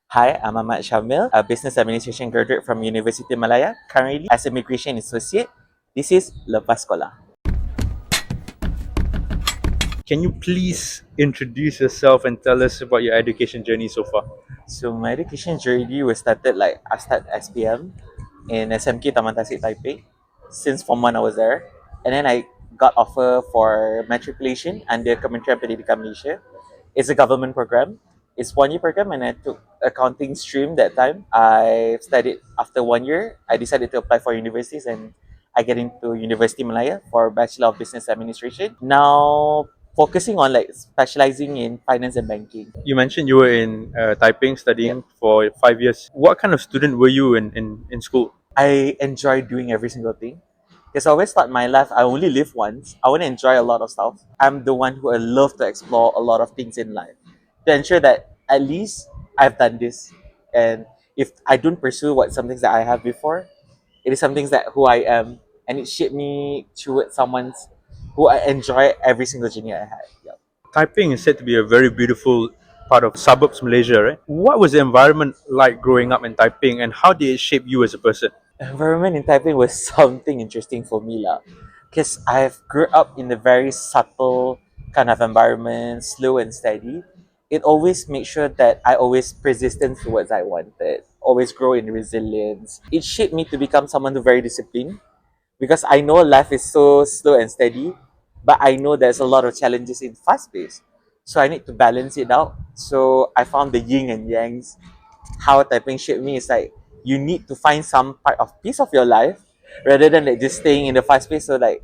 Hi, I'm Ahmad, a business administration graduate from Universiti Malaya, currently as a migration associate. This is Lepas Sekolah. Can you please introduce yourself and tell us about your education journey so far? So my education journey was started like I started SPM in SMK Taman Tasik Taipei. Since Form 1 I was there. And then I got offer for matriculation under Kementerian Pendidikan Malaysia. It's a government program. It's 1 year program and I took accounting stream that time. I studied after 1 year. I decided to apply for universities and I get into Universiti Malaya for Bachelor of Business Administration. Now focusing on like specializing in finance and banking. You mentioned you were in Taiping Yeah. studying for 5 years. What kind of student were you in school? I enjoy doing every single thing. Because I always thought my life, I only live once. I want to enjoy a lot of stuff. I'm the one who I love to explore a lot of things in life to ensure that at least I've done this. And if I don't pursue what some things that I have before, it is some things that who I am, and it shaped me towards someone's who I enjoy every single journey I had. Yeah. Taiping is said to be a very beautiful part of suburbs Malaysia, right? What was the environment like growing up in Taiping and how did it shape you as a person? Environment in Taipei was something interesting for me lah, because I've grew up in a very subtle kind of environment, slow and steady. It always made sure that I always persistent towards I wanted, always grow in resilience. It shaped me to become someone who very disciplined because I know life is so slow and steady, but I know there's a lot of challenges in fast pace. So I need to balance it out. So I found the yin and yangs. How typing shaped me is like you need to find some part of piece of your life rather than like just staying in the fast pace. So like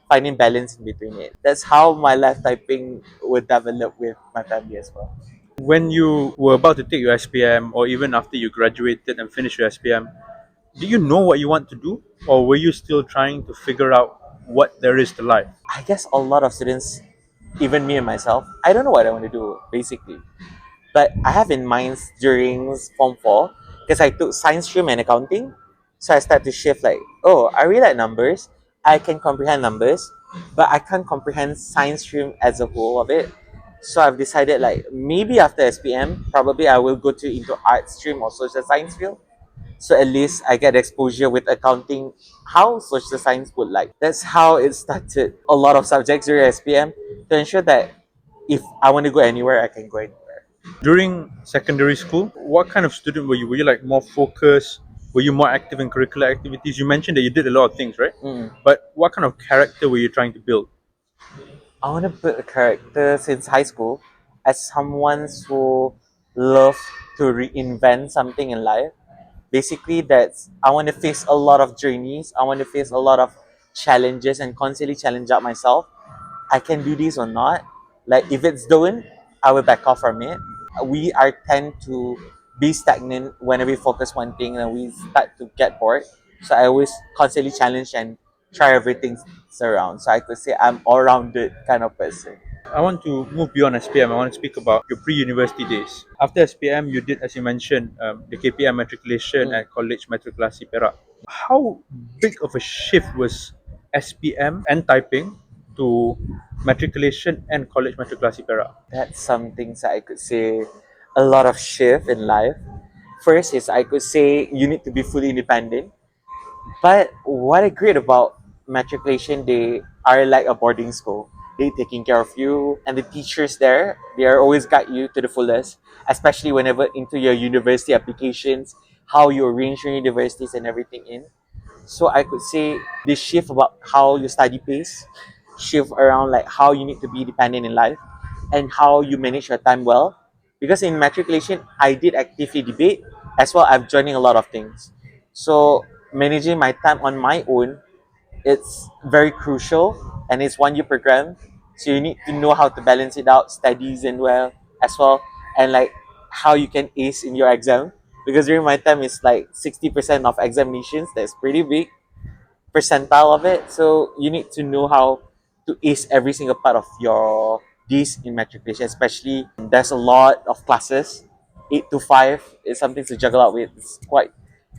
finding balance in between it. That's how my life typing would develop with my family as well. When you were about to take your SPM or even after you graduated and finished your SPM, do you know what you want to do or were you still trying to figure out what there is to life? I guess a lot of students, even me and myself, I don't know what I want to do basically. But I have in mind during Form 4, because I took science stream and accounting. So I start to shift like, oh, I really like numbers. I can comprehend numbers, but I can't comprehend science stream as a whole of it. So I've decided like maybe after SPM, probably I will go to into art stream or social science field. So at least I get exposure with accounting, how social science would like. That's how it started. A lot of subjects during SPM to ensure that if I want to go anywhere, I can go anywhere. During secondary school, what kind of student were you? Were you like more focused? Were you more active in curricular activities? You mentioned that you did a lot of things, right? Mm. But what kind of character were you trying to build? I want to build a character since high school as someone who loves to reinvent something in life. Basically, that's I want to face a lot of journeys. I want to face a lot of challenges and constantly challenge out myself. I can do this or not. Like if it's doing, I will back off from it. We are tend to be stagnant whenever we focus one thing and we start to get bored. So I always constantly challenge and try everything around. So I could say I'm all rounded kind of person. I want to move beyond SPM. I want to speak about your pre-university days. After SPM, you did, as you mentioned, the KPM matriculation Mm. at College Matriculasi Perak. How big of a shift was SPM and typing to matriculation and College Matriculasi Perak? That's some things I could say a lot of shift in life. First is I could say you need to be fully independent. But what I great about matriculation, they are like a boarding school. They taking care of you, and the teachers there, they are always guide you to the fullest. Especially whenever into your university applications, how you arrange your universities and everything in. So I could say this shift about how you study pace, shift around like how you need to be dependent in life, and how you manage your time well. Because in matriculation, I did actively debate as well. I'm joining a lot of things. So managing my time on my own, it's very crucial, and it's 1 year program. So you need to know how to balance it out, studies and well as well, and like how you can ace in your exam. Because during my time, it's like 60% of examinations. That's pretty big percentile of it. So you need to know how to ace every single part of your days in matriculation, especially there's a lot of classes. 8 to 5 is something to juggle out with. It's quite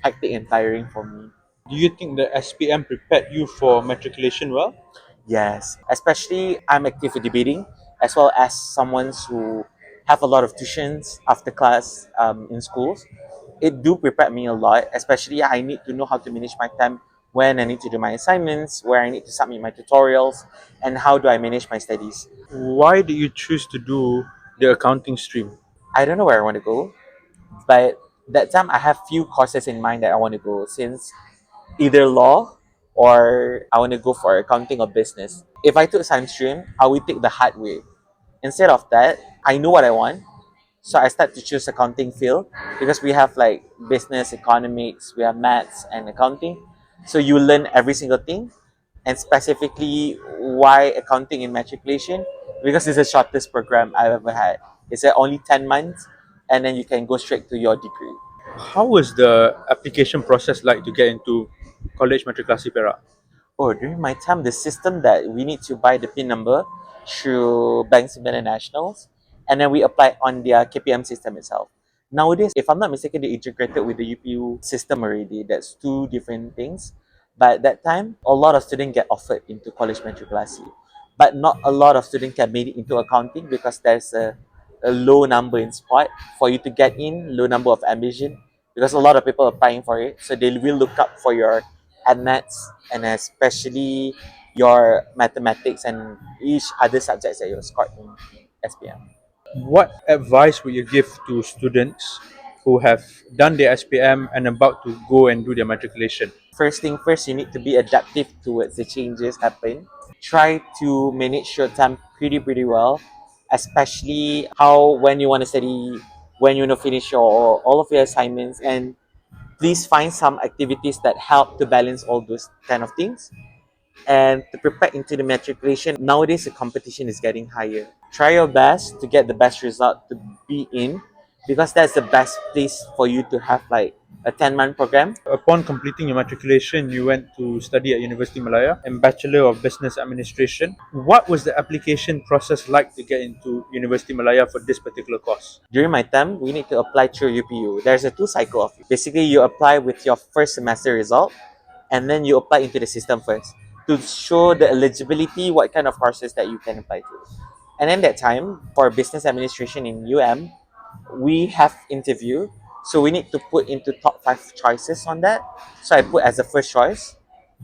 hectic and tiring for me. Do you think the SPM prepared you for matriculation well? Yes, especially I'm active in debating as well as someone who have a lot of tuitions after class in schools. It do prepare me a lot, especially I need to know how to manage my time when I need to do my assignments, where I need to submit my tutorials, and how do I manage my studies. Why did you choose to do the accounting stream? I don't know where I want to go, but that time I have few courses in mind that I want to go, since either law or I want to go for accounting or business. If I took science stream, I would take the hard way. Instead of that, I know what I want. So I start to choose accounting field because we have like business, economics, we have maths and accounting. So you learn every single thing, and specifically why accounting in matriculation, because it's the shortest program I've ever had. It's only 10 months, and then you can go straight to your degree. How was the application process like to get into College Matriculasi Perak? Oh, during my time, the system that we need to buy the PIN number through banks and nationals, and then we apply on their KPM system itself. Nowadays, if I'm not mistaken, they integrated with the UPU system already. That's two different things. But at that time, a lot of students get offered into college matriculasi, but not a lot of students can make it into accounting because there's a low number in spot for you to get in, low number of admission, because a lot of people are applying for it. So they will look up for your admits and especially your mathematics and each other subjects that you scored in SPM. What advice would you give to students who have done their SPM and about to go and do their matriculation? First thing first, you need to be adaptive towards the changes happen. Try to manage your time pretty well, especially how when you want to study, when you want to finish your all of your assignments, and please find some activities that help to balance all those kind of things. And to prepare into the matriculation, nowadays the competition is getting higher. Try your best to get the best result to be in, because that's the best place for you to have like a 10-month program. Upon completing your matriculation, you went to study at Universiti Malaya and Bachelor of Business Administration. What was the application process like to get into Universiti Malaya for this particular course? During my time, we need to apply through UPU. There's a two cycle of it. Basically, you apply with your first semester result, and then you apply into the system first to show the eligibility, what kind of courses that you can apply to. And then that time, for business administration in UM, we have interview. So we need to put into top 5 choices on that. So I put as a first choice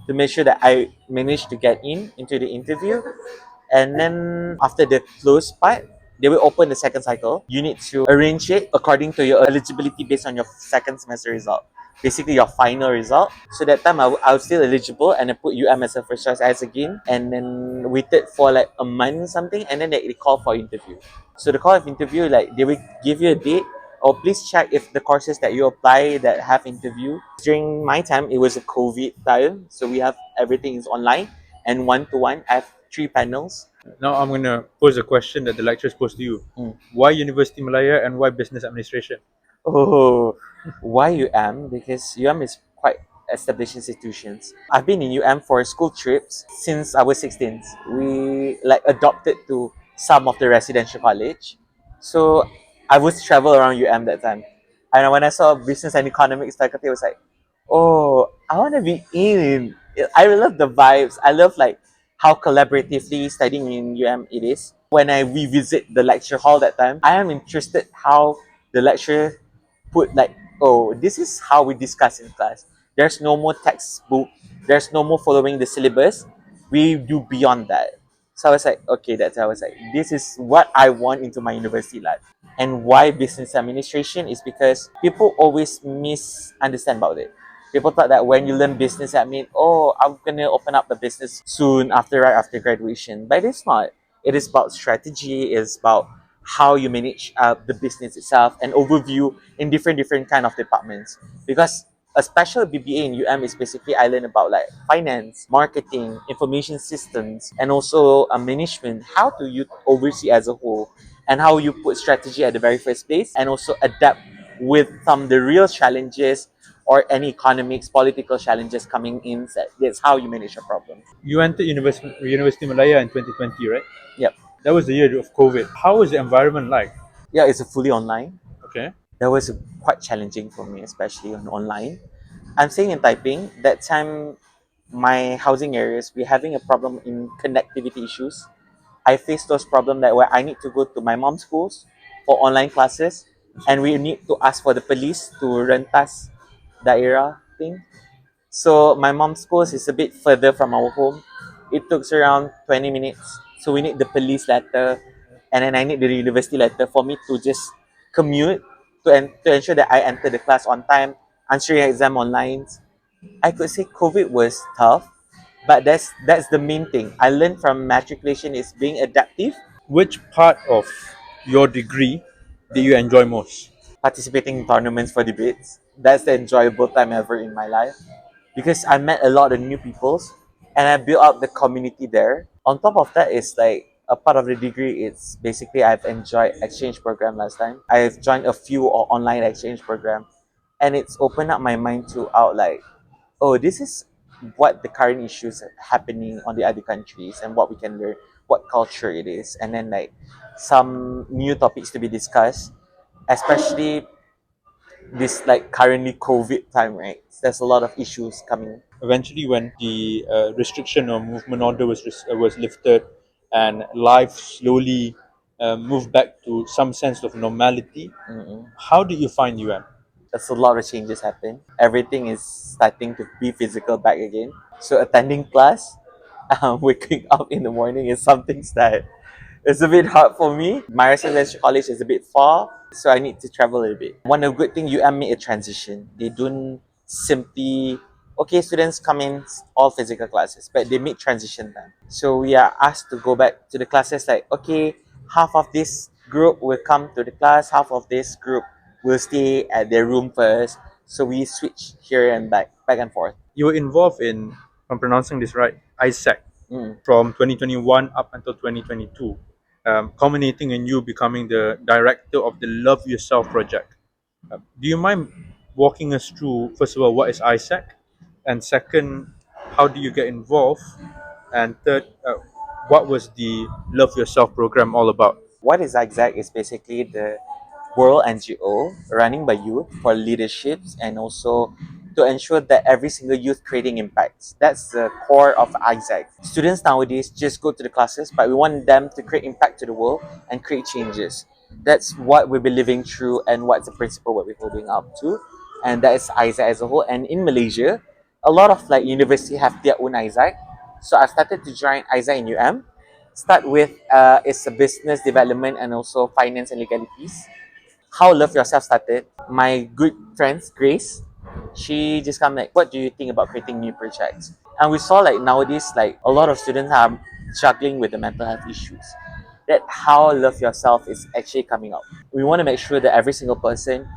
to make sure that I managed to get in into the interview. And then after the close part, they will open the second cycle. You need to arrange it according to your eligibility based on your second semester result. Basically, your final result. So that time I was still eligible, and I put UM as a first choice as again. And then waited for like a month or something, and then they call for interview. So the call of interview, like they will give you a date, or please check if the courses that you apply that have interview. During my time, it was a COVID time, so we have everything is online and one-to-one. I have 3 panels. Now I'm going to pose a question that the lecturers posed to you. Mm. Why University Malaya and why Business Administration? Oh, why UM? Because UM is quite established institutions. I've been in UM for school trips since I was 16. We like adopted to some of the residential college. So I would travel around UM that time. And when I saw business and economics faculty, I was like, oh, I want to be in. I love the vibes. I love like how collaboratively studying in UM it is. When I revisit the lecture hall that time, I am interested how the lecturer put like, oh, this is how we discuss in class. There's no more textbook. There's no more following the syllabus. We do beyond that. So I was like, okay, that's how I was like, this is what I want into my university life. And why business administration is because people always misunderstand about it. People thought that when you learn business admin, oh, I'm gonna open up a business soon after right after graduation. But it's not. It is about strategy. It's about how you manage the business itself and overview in different kind of departments. Because a special BBA in UM is basically I learn about like finance, marketing, information systems, and also management. How do you oversee as a whole, and how you put strategy at the very first place, and also adapt with some the real challenges or any economics, political challenges coming in. That's how you manage a problem. You entered University Malaya in 2020, right? Yep. That was the year of COVID. How was the environment like? Yeah, it's a fully online. Okay. That was quite challenging for me, especially on online. I'm staying in Taiping. That time, my housing areas, we're having a problem in connectivity issues. I face those problems that where I need to go to my mom's schools for online classes, and we need to ask for the police to rentas daerah thing. So my mom's school is a bit further from our home. It took around 20 minutes. So we need the police letter, and then I need the university letter for me to just commute to ensure that I enter the class on time, answering exam online. I could say COVID was tough, but that's the main thing. I learned from matriculation is being adaptive, Which part of your degree did you enjoy most? participating in tournaments for debates. That's the enjoyable time ever in my life because I met a lot of new peoples and I built up the community there. On top of that, is like a part of the degree. It's basically I've enjoyed exchange program last time. I've joined a few online exchange program, and it's opened up my mind to out like, oh, this is what the current issues happening on the other countries and what we can learn, what culture it is, and then like some new topics to be discussed, especially this like currently COVID time, right? There's a lot of issues coming. Eventually, when the restriction or movement order was lifted, and life slowly moved back to some sense of normality, Mm-mm. how did you find UM? There's a lot of changes happen. Everything is starting to be physical back again. So attending class, waking up in the morning is something that it's a bit hard for me. My residential college is a bit far, so I need to travel a bit. One of the good thing UM made a transition. They don't simply okay, students come in all physical classes, but they make transition time. So we are asked to go back to the classes like okay, half of this group will come to the class, half of this group will stay at their room first. So we switch here and back and forth. You were involved in, if I'm pronouncing this right, ISEC Mm. from 2021 up until 2022, culminating in you becoming the director of the Love Yourself project. Do you mind walking us through, first of all, what is ISEC? And second, how do you get involved? And third, what was the Love Yourself program all about? What is IGCSE is basically the world NGO running by youth for leaderships and also to ensure that every single youth creating impacts. That's the core of IGCSE. Students nowadays just go to the classes, but we want them to create impact to the world and create changes. That's what we've been living through and what's the principle what we're holding up to. And that is IGCSE as a whole. And in Malaysia, a lot of like university have their own IGCSE. So I started to join IGCSE in UM. Start with it's a business development and also finance and legalities. How Love Yourself started, my good friends, Grace, she just come like, what do you think about creating new projects? And we saw like nowadays, like a lot of students are struggling with the mental health issues. That how Love Yourself is actually coming up. We want to make sure that every single person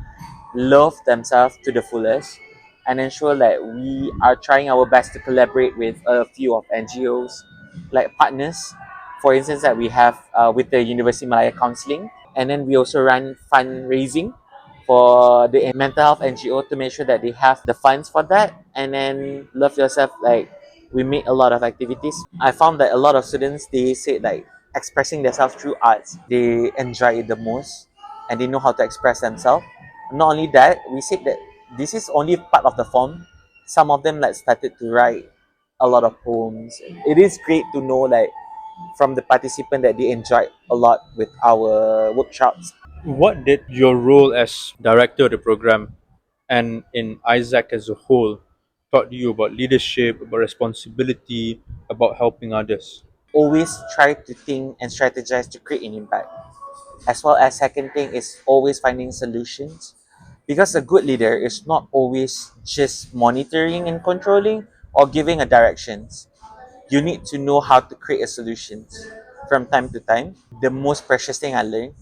love themselves to the fullest and ensure that we are trying our best to collaborate with a few of NGOs, like partners. For instance, that we have with the Universiti Malaya counseling, and then we also run fundraising for the mental health NGO to make sure that they have the funds for that. And then Love Yourself, like we make a lot of activities. I found that a lot of students they say like expressing themselves through arts, they enjoy it the most, and they know how to express themselves. Not only that, we said that this is only part of the form. Some of them like started to write a lot of poems. It is great to know like from the participant that they enjoyed a lot with our workshops. What did your role as director of the program and in ISAC as a whole taught you about leadership, about responsibility, about helping others? Always try to think and strategize to create an impact. As well as second thing is always finding solutions. Because a good leader is not always just monitoring and controlling or giving a directions. You need to know how to create a solutions from time to time. The most precious thing I learned,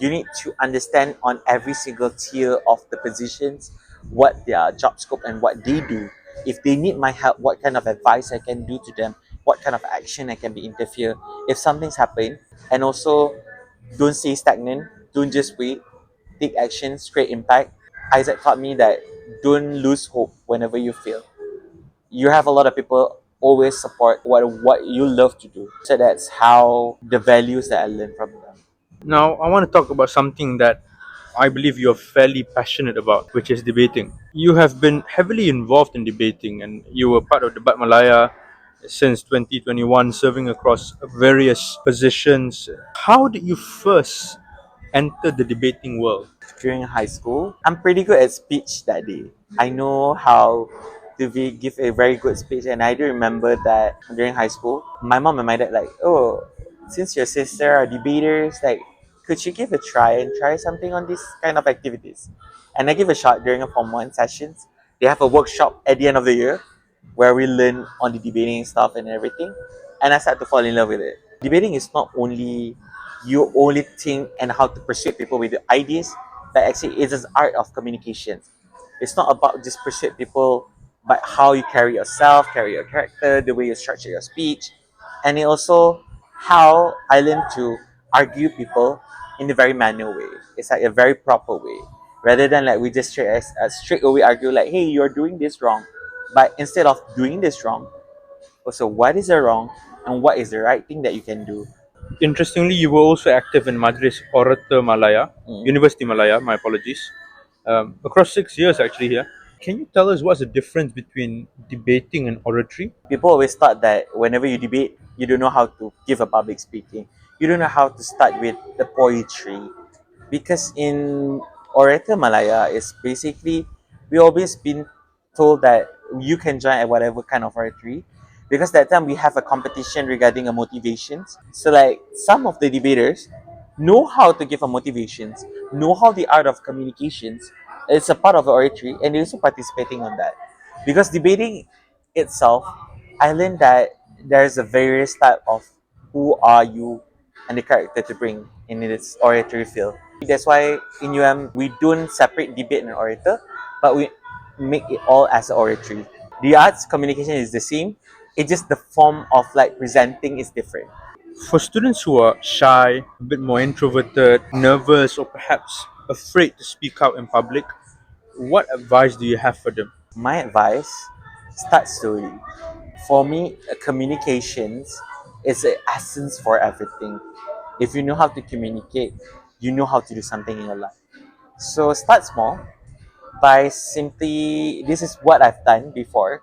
you need to understand on every single tier of the positions what their job scope and what they do. If they need my help, what kind of advice I can do to them, what kind of action I can be interfere if something's happened. And also don't stay stagnant, don't just wait, take actions, create impact. Isaac taught me that don't lose hope whenever you fail. You have a lot of people always support what you love to do. So that's how the values that I learned from them. Now, I want to talk about something that I believe you're fairly passionate about, which is debating. You have been heavily involved in debating, and you were part of Debat Malaya since 2021, serving across various positions. How did you first enter the debating world? During high school, I'm pretty good at speech that day. I know how to give a very good speech, and I do remember that during high school, my mom and my dad like, oh, since your sister are debaters, like, could you give a try and try something on these kind of activities? And I give a shot during a Form 1 sessions. They have a workshop at the end of the year where we learn on the debating stuff and everything. And I started to fall in love with it. Debating is not only you only think and how to persuade people with your ideas, but actually it's an art of communication. It's not about just persuade people, but how you carry yourself, carry your character, the way you structure your speech, and it also how I learn to argue people in a very manual way. It's like a very proper way, rather than like we just straight away argue like, hey, you're doing this wrong. But instead of doing this wrong, also what is the wrong and what is the right thing that you can do. Interestingly, you were also active in Madras Oratory Malaya, Mm. University Malaya, my apologies, across 6 years actually here. Can you tell us what's the difference between debating and oratory? People always thought that whenever you debate, you don't know how to give a public speaking. You don't know how to start with the poetry. Because in Orator Malaya, is basically, we always been told that you can join at whatever kind of oratory. Because that time we have a competition regarding a motivations. So like some of the debaters know how to give a motivations, know how the art of communications. It's a part of the oratory and they're also participating on that. Because debating itself, I learned that there's a various type of who are you and the character to bring in this oratory field. That's why in we don't separate debate and orator, but we make it all as oratory. The arts communication is the same. It's just the form of like presenting is different. For students who are shy, a bit more introverted, nervous, or perhaps afraid to speak out in public, what advice do you have for them? My advice: start slowly. For me, communications is the essence for everything. If you know how to communicate, you know how to do something in your life. So start small by simply, this is what I've done before.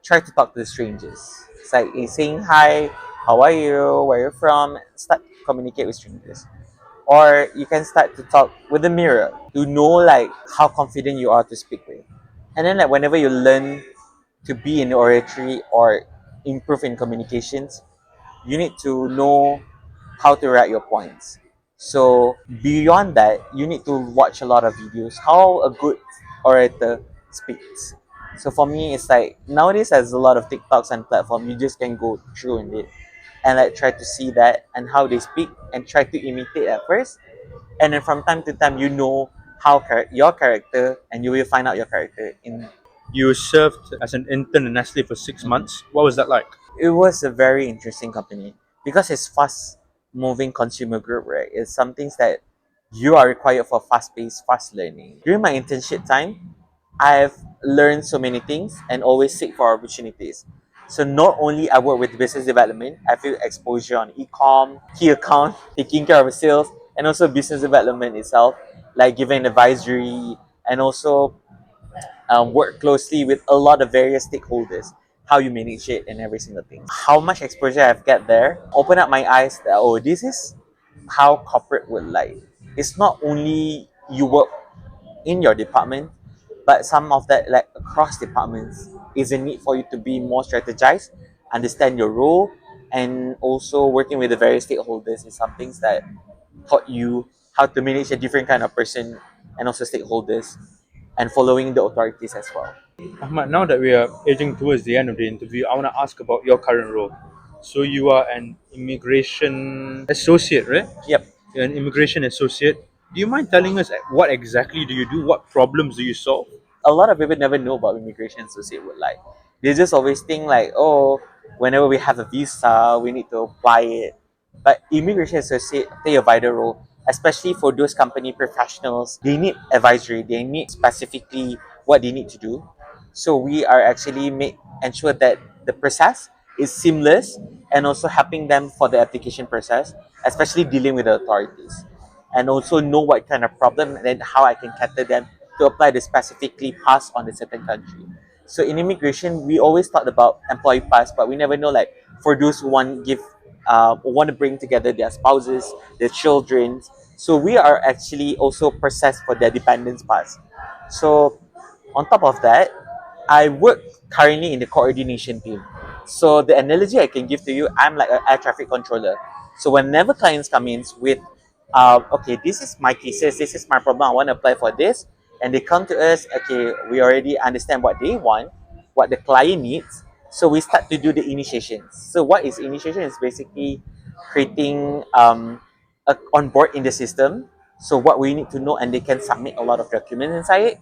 Try to talk to the strangers. It's like saying hi, how are you, where you're from. Start to communicate with strangers. Or you can start to talk with the mirror to know like how confident you are to speak with. And then like whenever you learn to be in oratory or improve in communications, you need to know how to write your points. So beyond that, you need to watch a lot of videos how a good orator speaks. So for me, it's like nowadays there's a lot of TikToks and platform. You just can go through in it and like try to see that and how they speak and try to imitate at first, and then from time to time you know how your character, and you will find out your character in. You served as an intern in Nestle for 6 months. What was that like? It was a very interesting company because it's fast moving consumer group, right? It's some things that you are required for fast paced, fast learning. During my internship time, I've learned so many things and always seek for opportunities. So not only I work with business development, I feel exposure on e-com, key account, taking care of sales, and also business development itself, like giving advisory and also work closely with a lot of various stakeholders, how you manage it and every single thing. How much exposure I've got there open up my eyes that, oh, this is how corporate would like. It's not only you work in your department, but some of that like across departments is a need for you to be more strategized, understand your role, and also working with the various stakeholders is some things that taught you how to manage a different kind of person and also stakeholders and following the authorities as well. Ahmad, now that we are edging towards the end of the interview, I want to ask about your current role. So you are an immigration associate, right? Yep. You're an immigration associate. Do you mind telling us what exactly do you do? What problems do you solve? A lot of people never know about immigration associate would like. They just always think like, oh, whenever we have a visa, we need to apply it. But immigration associate play a vital role, especially for those company professionals. They need advisory. They need specifically what they need to do. So we are actually make ensure that the process is seamless and also helping them for the application process, especially dealing with the authorities, and also know what kind of problem and then how I can cater them to apply the specifically pass on a certain country. So in immigration, we always thought about employee pass, but we never know like for those who want to bring together their spouses, their children. So we are actually also processed for their dependence pass. So on top of that, I work currently in the coordination team. So the analogy I can give to you, I'm like an air traffic controller. So whenever clients come in with, okay, this is my cases, this is my problem, I want to apply for this, and they come to us, okay, we already understand what they want, what the client needs. So we start to do the initiations. So what is initiation? Is basically creating a onboard in the system. So what we need to know, and they can submit a lot of documents inside it,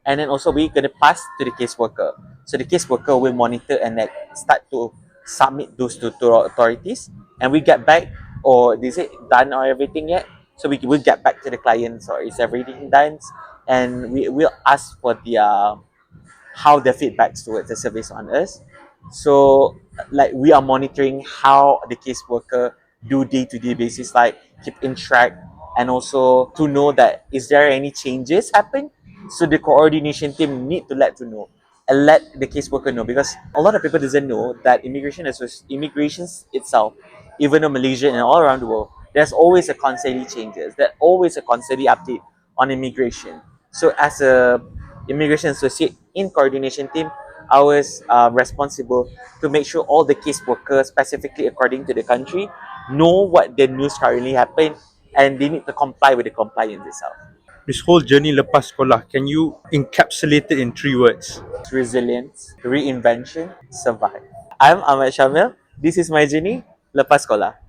and then also we're gonna pass to the caseworker. So the caseworker will monitor and like start to submit those to authorities, and we get back, or is it done or everything yet? So we will get back to the clients, or is everything done, and we will ask for their how their feedbacks towards the service on us. So like we are monitoring how the caseworker do day-to-day basis, like keep in track, and also to know that is there any changes happen. So the coordination team need to let to know and let the caseworker know, because a lot of people doesn't know that immigrations itself, even in Malaysia and all around the world, there's always a constantly changes. There's always a constantly update on immigration. So as a immigration associate in coordination team, I was responsible to make sure all the case workers, specifically according to the country, know what the news currently happen, and they need to comply with the compliance itself. This whole journey lepas sekolah, can you encapsulate it in 3 words? Resilience, reinvention, survive. I'm Ahmad Shamil. This is my journey. Lepas Sekolah.